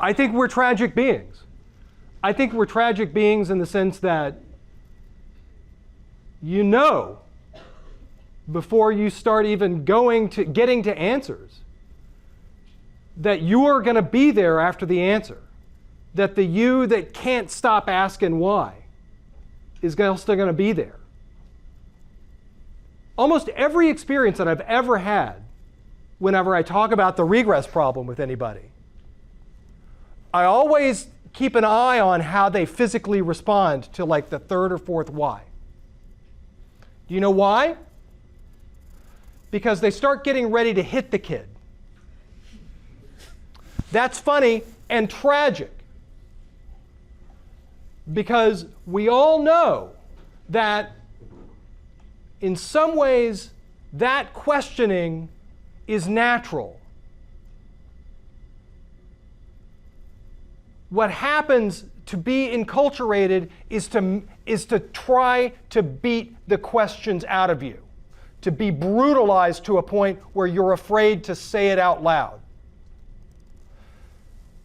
I think we're tragic beings. I think we're tragic beings in the sense that you know before you start even getting to answers that you are going to be there after the answer. That the you that can't stop asking why is still going to be there. Almost every experience that I've ever had, whenever I talk about the regress problem with anybody, I always keep an eye on how they physically respond to like the third or fourth why. Do you know why? Because they start getting ready to hit the kid. That's funny and tragic. Because we all know that in some ways that questioning is natural. What happens to be enculturated is to try to beat the questions out of you, to be brutalized to a point where you're afraid to say it out loud.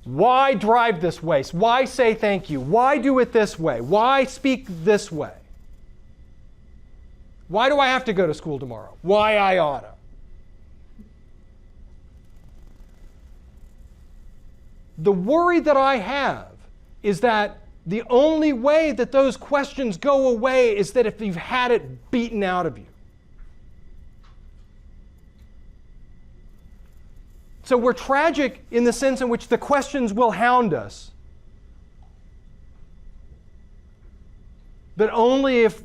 Why drive this way? Why say thank you? Why do it this way? Why speak this way? Why do I have to go to school tomorrow? Why I oughta? The worry that I have is that the only way that those questions go away is that if you've had it beaten out of you. So we're tragic in the sense in which the questions will hound us, but only if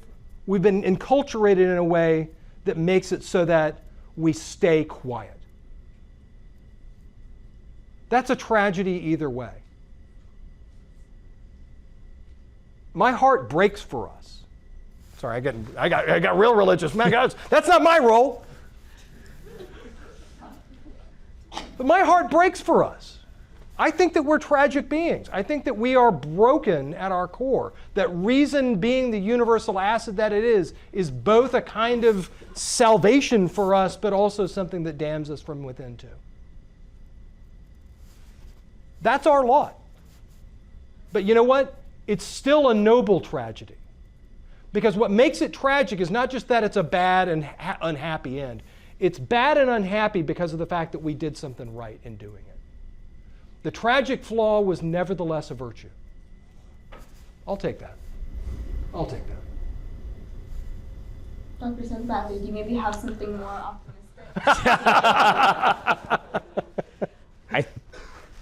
we've been enculturated in a way that makes it so that we stay quiet. That's a tragedy either way. My heart breaks for us. Sorry, I got real religious. Man, that's not my role. But my heart breaks for us. I think that we're tragic beings. I think that we are broken at our core. That reason, being the universal acid that it is both a kind of salvation for us, but also something that damns us from within too. That's our lot. But you know what? It's still a noble tragedy. Because what makes it tragic is not just that it's a bad and unhappy end. It's bad and unhappy because of the fact that we did something right in doing it. The tragic flaw was nevertheless a virtue. I'll take that. I'll take that. Dr. Sethupathy, do you maybe have something more optimistic?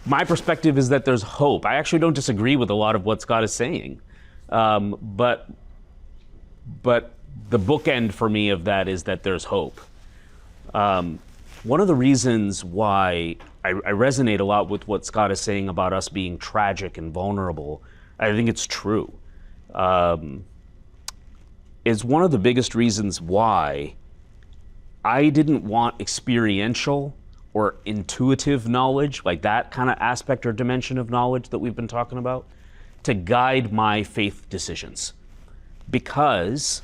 My perspective is that there's hope. I actually don't disagree with a lot of what Scott is saying. But the bookend for me of that is that there's hope. One of the reasons why I resonate a lot with what Scott is saying about us being tragic and vulnerable, I think it's true, is one of the biggest reasons why I didn't want experiential or intuitive knowledge, like that kind of aspect or dimension of knowledge that we've been talking about, to guide my faith decisions. Because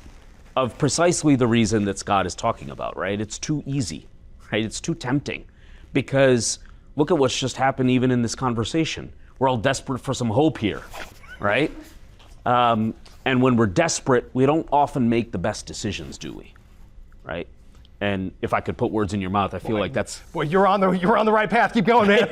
of precisely the reason that Scott is talking about, right? It's too easy, right? It's too tempting. Because look at what's just happened even in this conversation. We're all desperate for some hope here, right? And when we're desperate, we don't often make the best decisions, do we? Right? And if I could put words in your mouth, I feel like that's... Boy, you're on the right path. Keep going, man.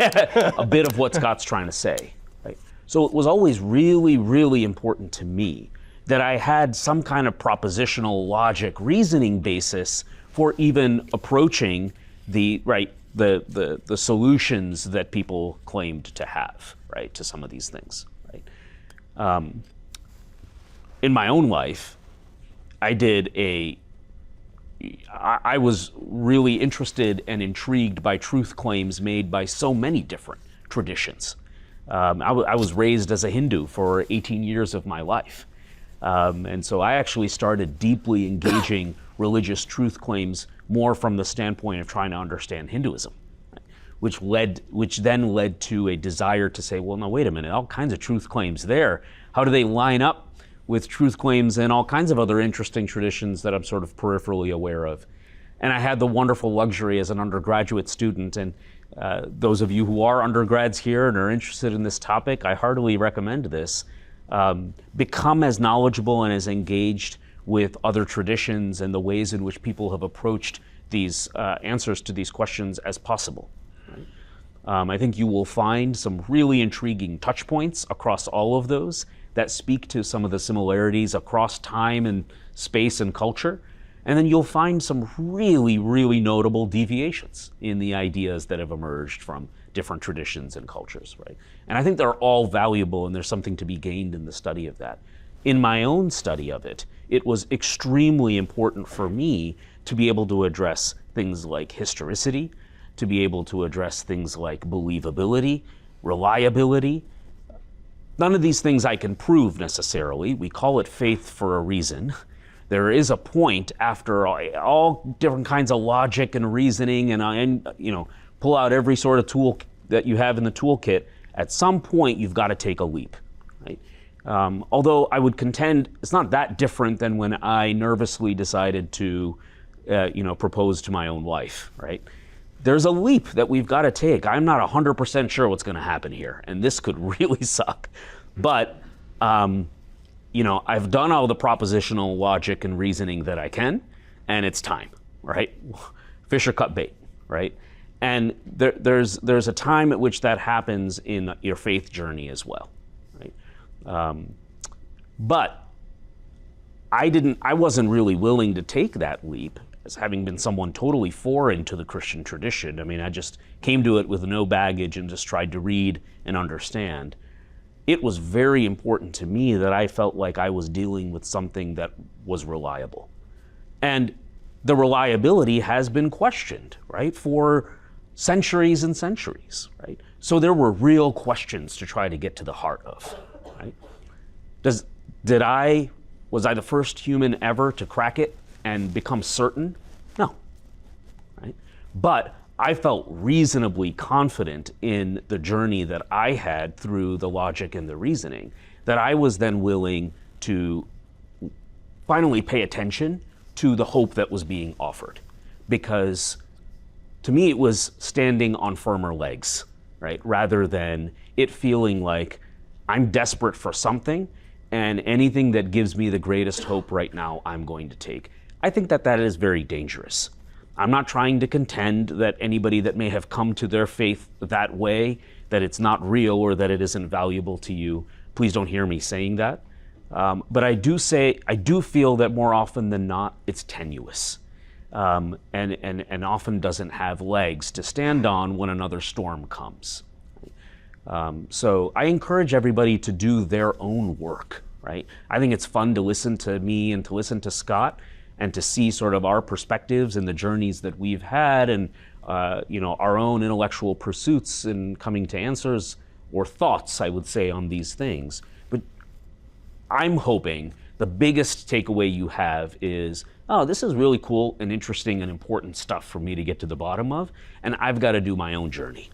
a bit of what Scott's trying to say, right? So it was always really, really important to me that I had some kind of propositional logic reasoning basis for even approaching the solutions that people claimed to have, right, to some of these things, right? In my own life, I was really interested and intrigued by truth claims made by so many different traditions. I was raised as a Hindu for 18 years of my life. And so I actually started deeply engaging religious truth claims more from the standpoint of trying to understand Hinduism, which then led to a desire to say, well, no, wait a minute, all kinds of truth claims there. How do they line up with truth claims and all kinds of other interesting traditions that I'm sort of peripherally aware of? And I had the wonderful luxury as an undergraduate student and those of you who are undergrads here and are interested in this topic, I heartily recommend this. Become as knowledgeable and as engaged with other traditions and the ways in which people have approached these answers to these questions as possible. Right? I think you will find some really intriguing touch points across all of those that speak to some of the similarities across time and space and culture. And then you'll find some really, really notable deviations in the ideas that have emerged from different traditions and cultures, right? And I think they're all valuable, and there's something to be gained in the study of that. In my own study of it, it was extremely important for me to be able to address things like historicity, to be able to address things like believability, reliability. None of these things I can prove necessarily. We call it faith for a reason. There is a point after all different kinds of logic and reasoning, and pull out every sort of tool that you have in the toolkit. At some point, you've got to take a leap, right? Although I would contend it's not that different than when I nervously decided to, propose to my own wife, right? There's a leap that we've got to take. I'm not 100% sure what's going to happen here, and this could really suck. But I've done all the propositional logic and reasoning that I can, and it's time, right? Fish or cut bait, right? And there's a time at which that happens in your faith journey as well, right? But I wasn't really willing to take that leap as having been someone totally foreign to the Christian tradition. I mean, I just came to it with no baggage and just tried to read and understand. It was very important to me that I felt like I was dealing with something that was reliable. And the reliability has been questioned, right, for centuries and centuries, right? So there were real questions to try to get to the heart of, right? Was I the first human ever to crack it and become certain? No, right? But I felt reasonably confident in the journey that I had through the logic and the reasoning, that I was then willing to finally pay attention to the hope that was being offered. Because to me, it was standing on firmer legs, right? Rather than it feeling like I'm desperate for something, and anything that gives me the greatest hope right now, I'm going to take. I think that is very dangerous. I'm not trying to contend that anybody that may have come to their faith that way, that it's not real or that it isn't valuable to you. Please don't hear me saying that. But I do feel that more often than not, it's tenuous. And often doesn't have legs to stand on when another storm comes. So I encourage everybody to do their own work, right? I think it's fun to listen to me and to listen to Scott and to see sort of our perspectives and the journeys that we've had and our own intellectual pursuits and coming to answers or thoughts, I would say, on these things. But I'm hoping the biggest takeaway you have is, oh, this is really cool and interesting and important stuff for me to get to the bottom of, and I've got to do my own journey.